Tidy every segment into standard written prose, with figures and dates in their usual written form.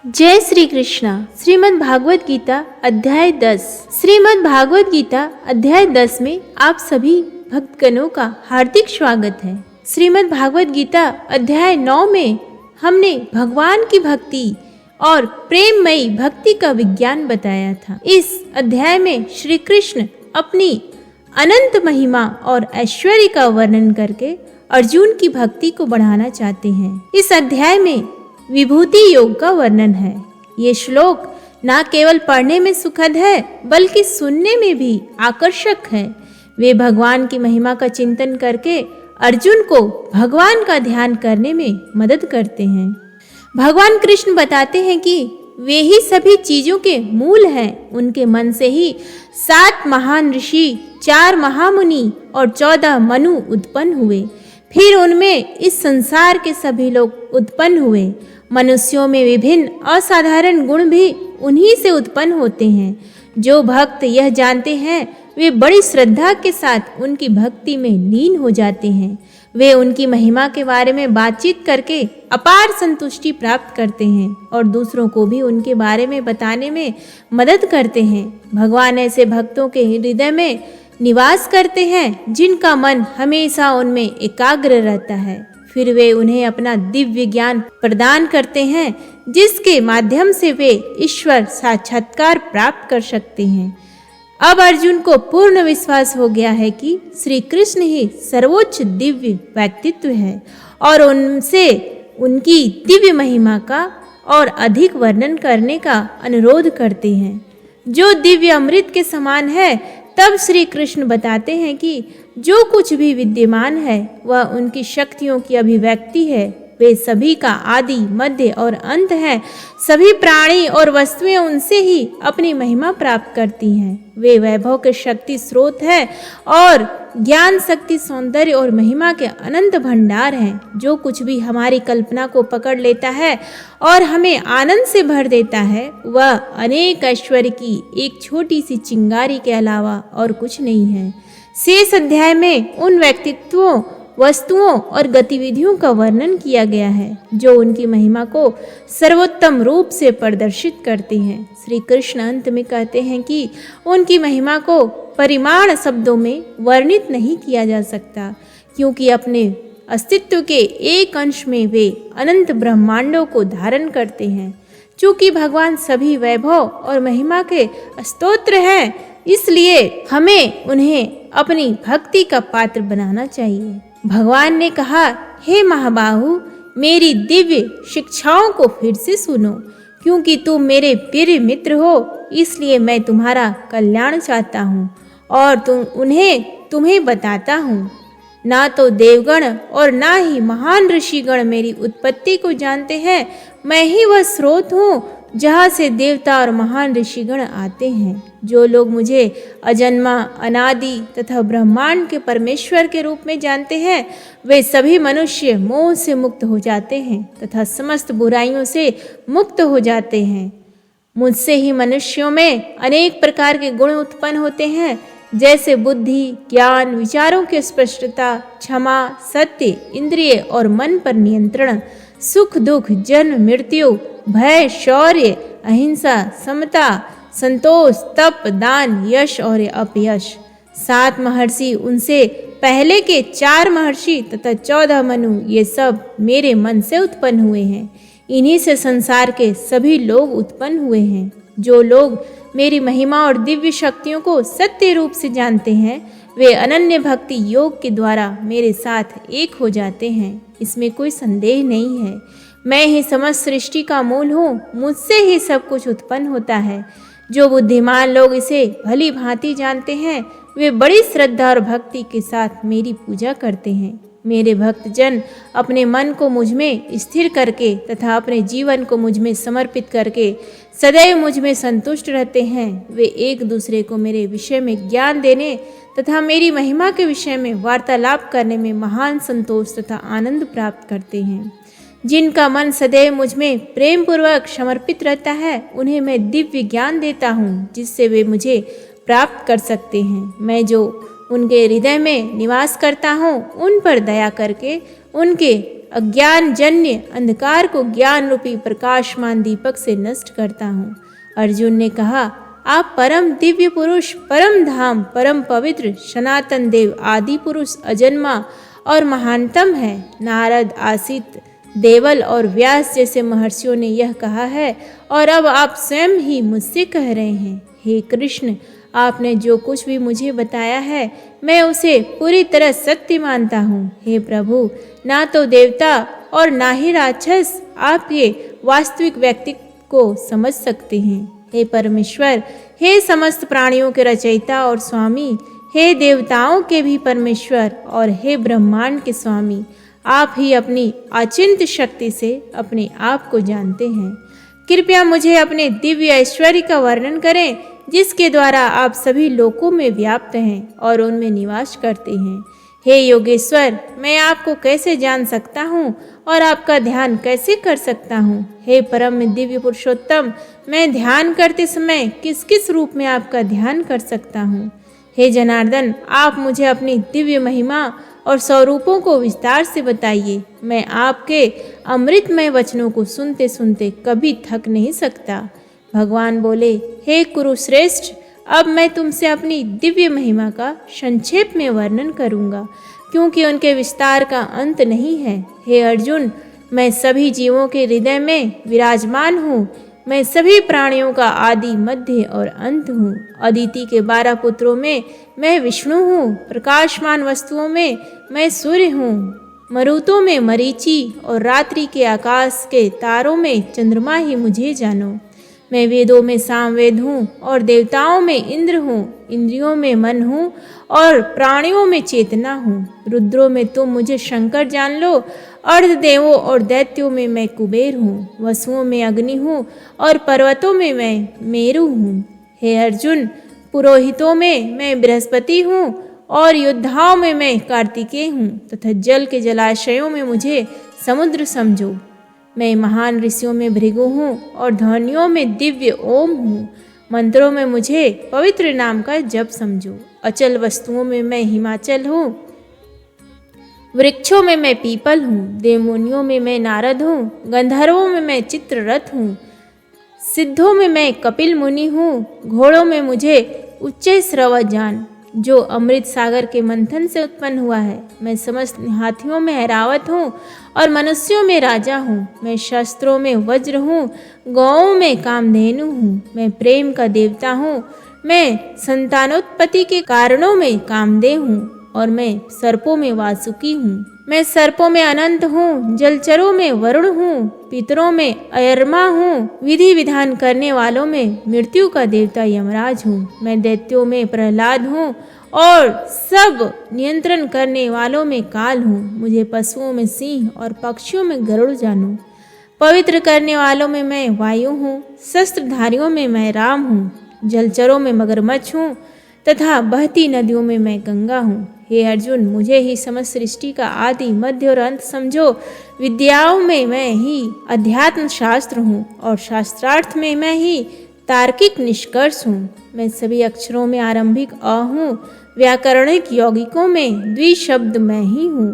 जय श्री कृष्णा। श्रीमद् भागवत गीता अध्याय 10। श्रीमद् भागवत गीता अध्याय 10 में आप सभी भक्तगणों का हार्दिक स्वागत है। श्रीमद् भागवत गीता अध्याय 9 में हमने भगवान की भक्ति और प्रेममयी भक्ति का विज्ञान बताया था। इस अध्याय में श्री कृष्ण अपनी अनंत महिमा और ऐश्वर्य का वर्णन करके अर्जुन की भक्ति को बढ़ाना चाहते हैं। इस अध्याय में विभूति योग का वर्णन है। ये श्लोक न केवल पढ़ने में सुखद है बल्कि सुनने में भी आकर्षक है। वे भगवान की महिमा का चिंतन करके अर्जुन को भगवान का ध्यान करने में मदद करते हैं। भगवान कृष्ण बताते हैं कि वे ही सभी चीजों के मूल हैं। उनके मन से ही 7 महान ऋषि, 4 महामुनि और 14 मनु उत्पन्न हुए। फिर उनमें इस संसार के सभी लोग उत्पन्न हुए। मनुष्यों में विभिन्न असाधारण गुण भी उन्हीं से उत्पन्न होते हैं। जो भक्त यह जानते हैं वे बड़ी श्रद्धा के साथ उनकी भक्ति में लीन हो जाते हैं। वे उनकी महिमा के बारे में बातचीत करके अपार संतुष्टि प्राप्त करते हैं और दूसरों को भी उनके बारे में बताने में मदद करते हैं। भगवान ऐसे भक्तों के हृदय में निवास करते हैं जिनका मन हमेशा उनमें एकाग्र रहता है। फिर वे उन्हें अपना दिव्य ज्ञान प्रदान करते हैं जिसके माध्यम से वे ईश्वर साक्षात्कार प्राप्त कर सकते हैं। अब अर्जुन को पूर्ण विश्वास हो गया है कि श्री कृष्ण ही सर्वोच्च दिव्य व्यक्तित्व है और उनसे उनकी दिव्य महिमा का और अधिक वर्णन करने का अनुरोध करते हैं जो दिव्य अमृत के समान है। तब श्री कृष्ण बताते हैं कि जो कुछ भी विद्यमान है वह उनकी शक्तियों की अभिव्यक्ति है। वे सभी का आदि, मध्य और अंत है। सभी प्राणी और वस्तुएं उनसे ही अपनी महिमा प्राप्त करती हैं। वे वैभव के शक्ति स्रोत है और ज्ञान, शक्ति, सौंदर्य और महिमा के अनंत भंडार हैं। जो कुछ भी हमारी कल्पना को पकड़ लेता है और हमें आनंद से भर देता है वह अनेक ऐश्वर्य की एक छोटी सी चिंगारी के अलावा और कुछ नहीं है। शेष अध्याय में उन व्यक्तित्वों, वस्तुओं और गतिविधियों का वर्णन किया गया है जो उनकी महिमा को सर्वोत्तम रूप से प्रदर्शित करते हैं। श्री कृष्ण अंत में कहते हैं कि उनकी महिमा को परिमाण शब्दों में वर्णित नहीं किया जा सकता क्योंकि अपने अस्तित्व के एक अंश में वे अनंत ब्रह्मांडों को धारण करते हैं। चूंकि भगवान सभी वैभव और महिमा के स्तोत्र हैं इसलिए हमें उन्हें अपनी भक्ति का पात्र बनाना चाहिए। भगवान ने कहा, हे महाबाहु, मेरी दिव्य शिक्षाओं को फिर से सुनो क्योंकि तुम मेरे प्रिय मित्र हो। इसलिए मैं तुम्हारा कल्याण चाहता हूँ और तुम्हें बताता हूँ। ना तो देवगण और ना ही महान ऋषिगण मेरी उत्पत्ति को जानते हैं। मैं ही वह स्रोत हूँ जहाँ से देवता और महान ऋषिगण आते हैं। जो लोग मुझे अजन्मा, अनादि तथा ब्रह्मांड के परमेश्वर के रूप में जानते हैं वे सभी मनुष्य मोह से मुक्त हो जाते हैं तथा समस्त बुराइयों से मुक्त हो जाते हैं। मुझसे ही मनुष्यों में अनेक प्रकार के गुण उत्पन्न होते हैं जैसे बुद्धि, ज्ञान, विचारों की स्पष्टता, क्षमा, सत्य, इंद्रिय और मन पर नियंत्रण, सुख दुख, जन्म मृत्यु, भय, शौर्य, अहिंसा, समता, संतोष, तप, दान, यश और अपयश। 7 महर्षि, उनसे पहले के 4 महर्षि तथा 14 मनु ये सब मेरे मन से उत्पन्न हुए हैं। इन्हीं से संसार के सभी लोग उत्पन्न हुए हैं। जो लोग मेरी महिमा और दिव्य शक्तियों को सत्य रूप से जानते हैं वे अनन्य भक्ति योग के द्वारा मेरे साथ एक हो जाते हैं। इसमें कोई संदेह नहीं है। मैं ही समस्त सृष्टि का मूल हूँ। मुझसे ही सब कुछ उत्पन्न होता है। जो बुद्धिमान लोग इसे भली भांति जानते हैं वे बड़ी श्रद्धा और भक्ति के साथ मेरी पूजा करते हैं। मेरे भक्तजन अपने मन को मुझ में स्थिर करके तथा अपने जीवन को मुझ में समर्पित करके सदैव मुझ में संतुष्ट रहते हैं। वे एक दूसरे को मेरे विषय में ज्ञान देने तथा मेरी महिमा के विषय में वार्तालाप करने में महान संतोष तथा आनंद प्राप्त करते हैं। जिनका मन सदैव मुझ में प्रेम पूर्वक समर्पित रहता है उन्हें मैं दिव्य ज्ञान देता हूँ जिससे वे मुझे प्राप्त कर सकते हैं। मैं जो उनके हृदय में निवास करता हूँ उन पर दया करके उनके अज्ञान जन्य अंधकार को ज्ञान रूपी प्रकाशमान दीपक से नष्ट करता हूँ। अर्जुन ने कहा, आप परम दिव्य पुरुष, परम धाम, परम पवित्र, सनातन देव, आदि पुरुष, अजन्मा और महानतम है। नारद, आसित, देवल और व्यास जैसे महर्षियों ने यह कहा है और अब आप स्वयं ही मुझसे कह रहे हैं। हे कृष्ण, आपने जो कुछ भी मुझे बताया है मैं उसे पूरी तरह सत्य मानता हूँ। हे प्रभु, ना तो देवता और ना ही राक्षस आपके वास्तविक व्यक्तित्व को समझ सकते हैं। हे परमेश्वर, हे समस्त प्राणियों के रचयिता और स्वामी, हे देवताओं के भी परमेश्वर और हे ब्रह्मांड के स्वामी, आप ही अपनी अचिंत्य शक्ति से अपने आप को जानते हैं। कृपया मुझे अपने दिव्य ऐश्वर्य का वर्णन करें जिसके द्वारा आप सभी लोकों में व्याप्त हैं और उनमें निवास करते हैं। हे योगेश्वर, मैं आपको कैसे जान सकता हूँ और आपका ध्यान कैसे कर सकता हूँ? हे परम दिव्य पुरुषोत्तम, मैं ध्यान करते समय किस किस रूप में आपका ध्यान कर सकता हूँ? हे जनार्दन, आप मुझे अपनी दिव्य महिमा और स्वरूपों को विस्तार से बताइए। मैं आपके अमृतमय वचनों को सुनते सुनते कभी थक नहीं सकता। भगवान बोले, हे कुरुश्रेष्ठ, अब मैं तुमसे अपनी दिव्य महिमा का संक्षेप में वर्णन करूंगा क्योंकि उनके विस्तार का अंत नहीं है। हे अर्जुन, मैं सभी जीवों के हृदय में विराजमान हूँ। मैं सभी प्राणियों का आदि, मध्य और अंत हूँ। अदिति के 12 पुत्रों में मैं विष्णु हूँ। प्रकाशमान वस्तुओं में मैं सूर्य हूँ। मरुतों में मरीचि और रात्रि के आकाश के तारों में चंद्रमा ही मुझे जानो। मैं वेदों में सामवेद हूँ और देवताओं में इंद्र हूँ। इंद्रियों में मन हूँ और प्राणियों में चेतना हूँ। रुद्रों में तुम मुझे शंकर जान लो। अर्धदेवों और दैत्यों में मैं कुबेर हूँ। वसुओं में अग्नि हूँ और पर्वतों में मैं मेरु हूँ। हे अर्जुन, पुरोहितों में मैं बृहस्पति हूँ और योद्धाओं में मैं कार्तिकेय हूँ तथा जल के जलाशयों में मुझे समुद्र समझो। मैं महान ऋषियों में भृगु हूँ और ध्वनियों में दिव्य ओम हूँ। मंत्रों में मुझे पवित्र नाम का जप समझो। अचल वस्तुओं में मैं हिमाचल हूँ। वृक्षों में मैं पीपल हूँ। देवमुनियों में मैं नारद हूँ। गंधर्वों में मैं चित्ररथ हूँ। सिद्धों में मैं कपिल मुनि हूँ। घोड़ों में मुझे उच्चैःश्रवः जान जो अमृत सागर के मंथन से उत्पन्न हुआ है। मैं समस्त हाथियों में ऐरावत हूँ और मनुष्यों में राजा हूँ। मैं शस्त्रों में वज्र हूँ। गौओं में कामधेनु हूँ। मैं प्रेम का देवता हूँ। मैं संतानोत्पत्ति के कारणों में कामदेव हूँ और मैं सर्पों में वासुकी हूँ। मैं सर्पों में अनंत हूँ। जलचरों में वरुण हूँ। पितरों में अयरमा हूँ। विधि विधान करने वालों में मृत्यु का देवता यमराज हूँ। मैं दैत्यों में प्रहलाद हूँ और सब नियंत्रण करने वालों में काल हूँ। मुझे पशुओं में सिंह और पक्षियों में गरुड़ जानो। पवित्र करने वालों में मैं वायु हूँ। शस्त्रधारियों में मैं राम हूँ। जलचरों में मगरमच्छ हूँ तथा बहती नदियों में मैं गंगा हूँ। हे अर्जुन, मुझे ही समस्त सृष्टि का आदि, मध्य और अंत समझो। विद्याओं में मैं ही अध्यात्म शास्त्र हूँ और शास्त्रार्थ में मैं ही तार्किक निष्कर्ष हूँ। मैं सभी अक्षरों में आरंभिक अ हूँ। व्याकरणिक यौगिकों में द्विशब्द मैं ही हूँ।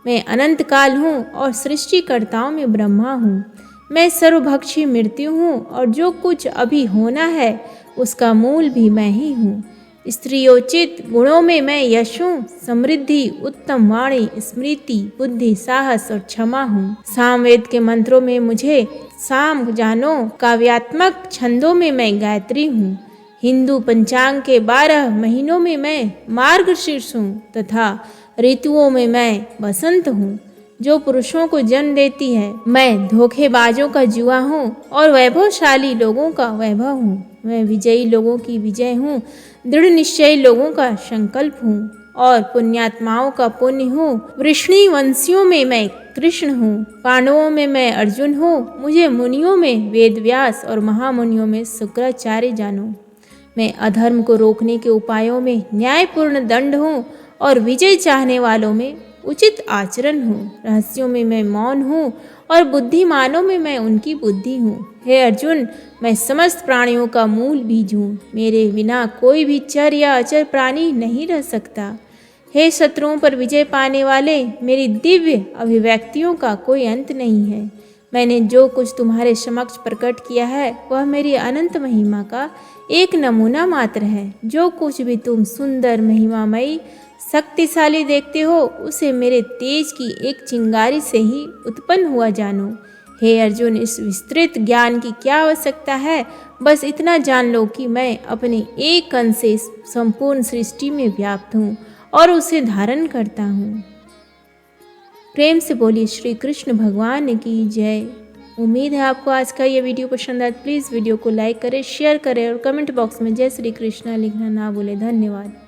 मैं अनंत काल हूँ और सृष्टिकर्ताओं में ब्रह्मा हूँ। मैं सर्वभक्षी मृत्यु हूँ और जो कुछ अभी होना है उसका मूल भी मैं ही हूँ। स्त्रियोचित गुणों में मैं यश हूँ। समृद्धि, उत्तम वाणी, स्मृति, बुद्धि, साहस और क्षमा हूँ। सामवेद के मंत्रों में मुझे साम जानो। काव्यात्मक छंदों में मैं गायत्री हूँ। हिंदू पंचांग के 12 महीनों में मैं मार्गशीर्ष हूँ तथा ऋतुओं में मैं बसंत हूँ जो पुरुषों को जन्म देती है। मैं धोखेबाजों का जुआ हूँ और वैभवशाली लोगों का वैभव हूँ। मैं विजयी लोगों की विजय हूँ। दृढ़ निश्चयी लोगों का संकल्प हूँ और पुण्यात्माओं का पुण्य हूँ। वृष्णि वंशियों में मैं कृष्ण हूँ। पांडवों में मैं अर्जुन हूँ। मुझे मुनियों में वेदव्यास और महामुनियों में शुक्राचार्य जानो। मैं अधर्म को रोकने के उपायों में न्यायपूर्ण दंड हूँ और विजय चाहने वालों में उचित आचरण हूँ। रहस्यों में मैं मौन हूँ और बुद्धिमानों में मैं उनकी बुद्धि हूँ। हे अर्जुन, मैं समस्त प्राणियों का मूल बीज हूँ। मेरे बिना कोई भी चर या अचर प्राणी नहीं रह सकता। हे शत्रुओं पर विजय पाने वाले, मेरी दिव्य अभिव्यक्तियों का कोई अंत नहीं है। मैंने जो कुछ तुम्हारे समक्ष प्रकट किया है वह मेरी अनंत महिमा का एक नमूना मात्र है। जो कुछ भी तुम सुंदर, महिमामयी, शक्तिशाली देखते हो उसे मेरे तेज की एक चिंगारी से ही उत्पन्न हुआ जानो। हे अर्जुन, इस विस्तृत ज्ञान की क्या आवश्यकता है? बस इतना जान लो कि मैं अपने एक कण से संपूर्ण सृष्टि में व्याप्त हूँ और उसे धारण करता हूँ। प्रेम से बोलिए श्री कृष्ण भगवान की जय। उम्मीद है आपको आज का ये वीडियो पसंद आया। प्लीज़ वीडियो को लाइक करें, शेयर करें और कमेंट बॉक्स में जय श्री कृष्ण लिखना ना भूलें। धन्यवाद।